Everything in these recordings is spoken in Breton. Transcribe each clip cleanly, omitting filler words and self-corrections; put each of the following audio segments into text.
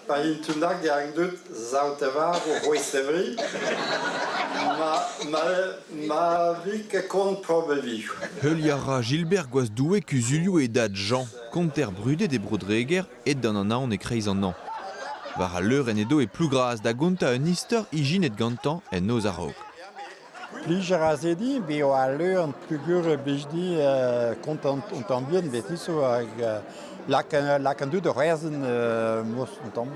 Pa intundak geang dut zautevar o roistevri, ma vik kont probevi. Heuliara Gilbert goaz doue kuzulio e dad Jean, konter brudet e brodreger et d'an an aon e kreiz an an. Var a leur en edo e plus gras da gonta un istor ijin et gantan en noz a raok. Plijer a zedi, beo a leur plugur bijdi kont an bien betiso hag lakan dut rezen mos an tam.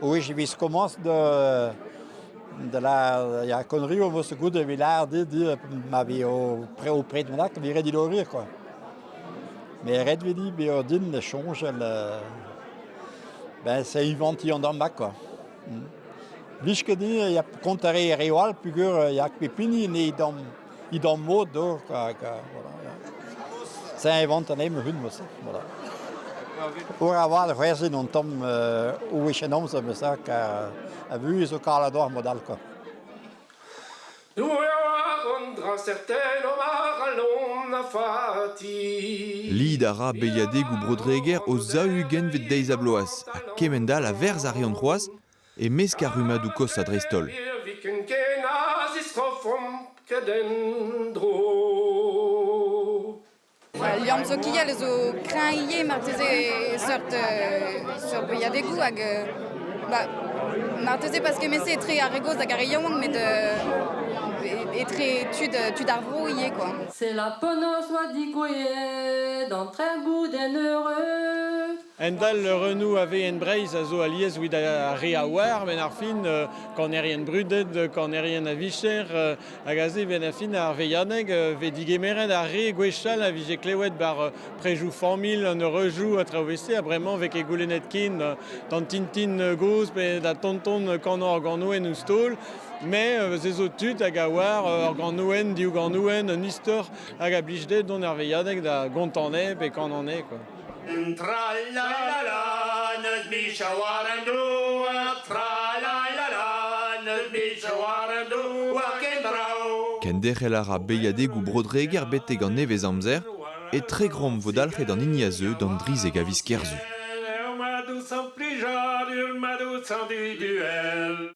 Oui, j'ai vu commence de la ya connerie mos good vilar di m'avait au près de là que virait di lorir quoi. Mais red vidi beo din ne change le ben c'est inventi en damba quoi. Lichkedi ya contare real pugur ya pepini ne idam mode do voilà. C'est inventé même hun mos voilà. Pour avoir le version en tom où je nomme ça mais ça qu'a vu ce calador modal quoi. Lid ara beiadeg ou brodreger o zahugen vet deiz a bloaz, a kemendal a verz a reon c'hoaz, e meskaruma du kos a drestol. Liam zo kiel zo kraie marteze sort beiadegou hag marteze parce que mese etre a regoz hag a reion met etre tud ar vro ie quoi. C'est la ponos oa digoye d'entre un bout d'un heureux. Endal le renou avait en breiz a zo aliez ouid a re a war ben ar fin quand er rien brudet quand er rien a vicher hag a ze ben a fin ar veianeg ve digemeren a re gwechal a vije klewet bar prejou famil an rejou a travesse a bremañ vek e goulenet kin dan tintin goz pe da tonton kanan ar ganouen ou stol. Mais ze zo tut hag a war ar ganouen diou ganouen un istor hag a blijdet don ar veianeg da gontanet pe kanane quoi. Tra-la-la-la, neus micha warandou, tra-la-la-la, neus micha warandou, a kendrao. Kenderel ara beiadeg ou brodreger beteg an nevez amzer, et tre grom vodalc'het an iniazeu d'an drizeg a viskerzu. Madou sans plijar, madou sans du duel.